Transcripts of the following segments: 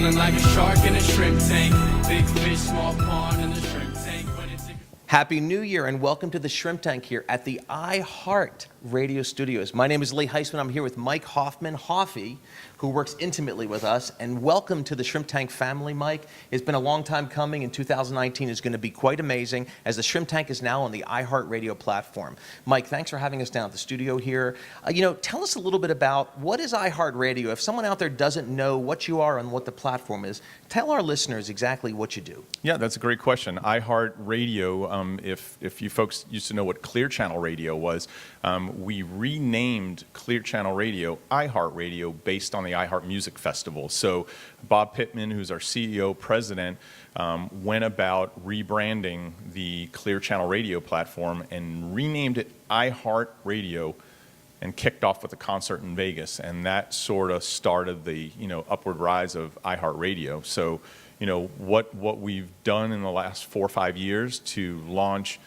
Swimming like a shark in a shrimp tank. Big fish, small pond in the shrimp tank. Happy New Year and welcome to the Shrimp Tank here at the iHeart Radio Studios. My name is Lee Heisman. I'm here with Mike Hoffman, Hoffy, who works intimately with us. And welcome to the Shrimp Tank family, Mike. It's been a long time coming, and 2019 is going to be quite amazing as the Shrimp Tank is now on the iHeart Radio platform. Mike, thanks for having us down at the studio here. Tell us a little bit about what is iHeart Radio. If someone out there doesn't know what you are and what the platform is, tell our listeners exactly what you do. Yeah, that's a great question. iHeart Radio, if you folks used to know what Clear Channel Radio was, we renamed Clear Channel Radio iHeart Radio based on the iHeart Music Festival. So Bob Pittman, who's our CEO, president, went about rebranding the Clear Channel Radio platform and renamed it iHeart Radio and kicked off with a concert in Vegas. And that sort of started the upward rise of iHeart Radio. So what we've done in the last 4 or 5 years to launch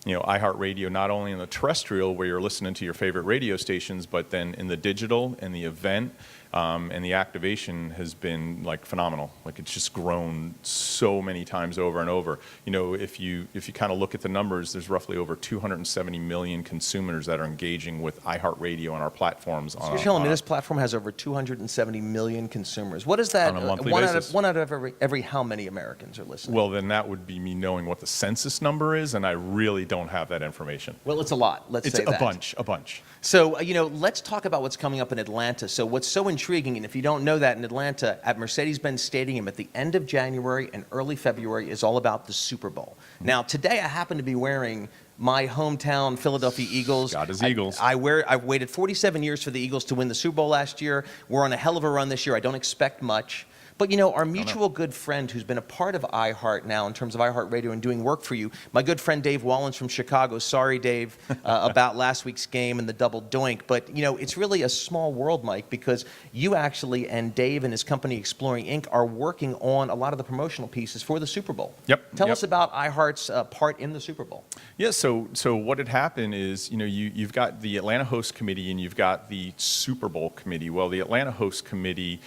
iHeartRadio not only in the terrestrial where you're listening to your favorite radio stations, but then in the digital and the event and the activation has been like phenomenal. Like it's just grown so many times over and over. If you kind of look at the numbers, there's roughly over 270 million consumers that are engaging with iHeartRadio on our platforms. So you're telling me this platform has over 270 million consumers. What is that? On a monthly basis? One out of every how many Americans are listening? Well, then that would be me knowing what the census number is, and I really don't have that information. Well, it's a lot. Let's say that. It's a bunch. So, let's talk about what's coming up in Atlanta. So what's so intriguing, and if you don't know that, in Atlanta at Mercedes-Benz Stadium at the end of January and early February is all about the Super Bowl. Now, today I happen to be wearing my hometown Philadelphia Eagles. God is Eagles. I've waited 47 years for the Eagles to win the Super Bowl last year. We're on a hell of a run this year. I don't expect much. But, our mutual good friend who's been a part of iHeart now in terms of iHeart Radio and doing work for you, my good friend Dave Wallens from Chicago. Sorry, Dave, about last week's game and the double doink. But, it's really a small world, Mike, because you actually and Dave and his company Exploring Inc. are working on a lot of the promotional pieces for the Super Bowl. Yep. Tell us about iHeart's part in the Super Bowl. Yeah, so what had happened is, you've got the Atlanta Host Committee and you've got the Super Bowl Committee. Well, the Atlanta Host Committee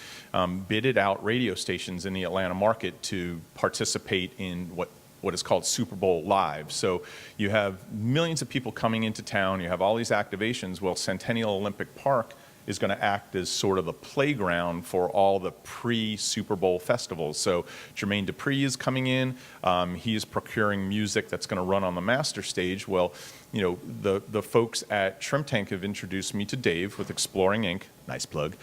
bidded out radio stations in the Atlanta market to participate in what is called Super Bowl Live. So you have millions of people coming into town, you have all these activations. Well, Centennial Olympic Park is going to act as sort of the playground for all the pre-Super Bowl festivals. So Jermaine Dupri is coming in. He is procuring music that's going to run on the master stage. Well, the folks at Shrimp Tank have introduced me to Dave with Exploring Inc. Nice plug.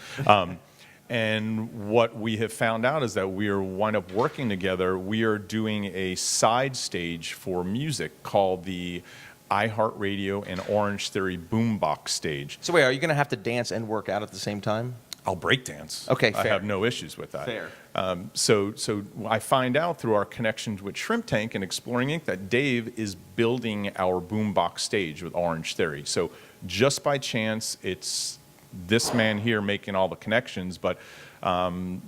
And what we have found out is that we are wind up working together. We are doing a side stage for music called the iHeartRadio and Orange Theory Boombox Stage. So wait, are you going to have to dance and work out at the same time? I'll break dance. Okay, fair. I have no issues with that. Fair. So I find out through our connections with Shrimp Tank and Exploring Inc. that Dave is building our Boombox Stage with Orange Theory. So just by chance, it's this man here making all the connections, but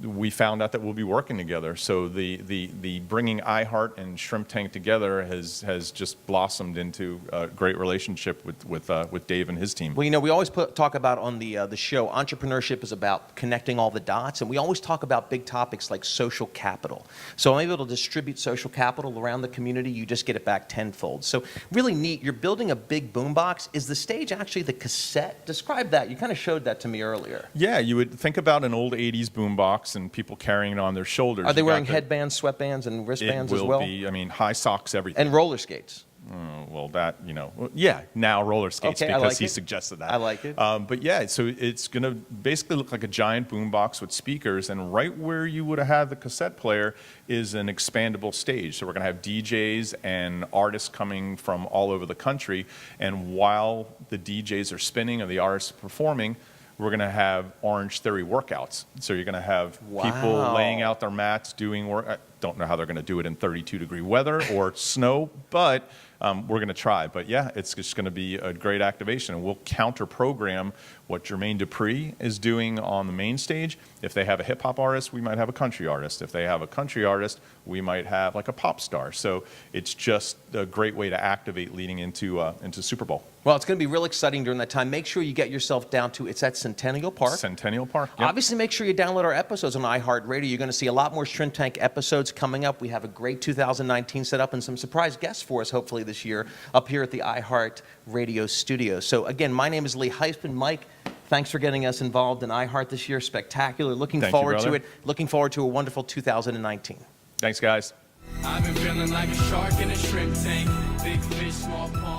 we found out that we'll be working together. So the bringing iHeart and Shrimp Tank together has just blossomed into a great relationship with Dave and his team. Well, we always talk about on the show, entrepreneurship is about connecting all the dots, and we always talk about big topics like social capital. So I'm able to distribute social capital around the community. You just get it back tenfold. So really neat. You're building a big boombox. Is the stage actually the cassette? Describe that. You kind of showed that to me earlier. Yeah, you would think about an old 80s boombox and people carrying it on their shoulders. Are they wearing headbands, sweatbands, and wristbands as well? It will be, high socks, everything. And roller skates. Well, that, yeah, now roller skates, okay, because he suggested that. I like it. But yeah, so it's going to basically look like a giant boombox with speakers, and right where you would have had the cassette player is an expandable stage. So we're going to have DJs and artists coming from all over the country, and while the DJs are spinning and the artists are performing, we're going to have Orange Theory workouts. So you're going to have people laying out their mats, doing work. don't know how they're going to do it in 32-degree weather or snow, but we're going to try. But yeah, it's just going to be a great activation, and we'll counter-program what Jermaine Dupri is doing on the main stage. If they have a hip-hop artist, we might have a country artist. If they have a country artist, we might have like a pop star. So it's just a great way to activate leading into Super Bowl. Well, it's going to be real exciting during that time. Make sure you get yourself down to, it's at Centennial Park. Centennial Park, yep. Obviously, make sure you download our episodes on iHeart Radio. You're going to see a lot more Shrimp Tank episodes coming up. We have a great 2019 set up and some surprise guests for us, hopefully, this year up here at the iHeart Radio studio. So, again, my name is Lee Heisman. Mike, thanks for getting us involved in iHeart this year. Spectacular. Looking forward to it. Looking forward to a wonderful 2019. Thanks, guys. I've been feeling like a shark in a shrimp tank. Big fish, small pond.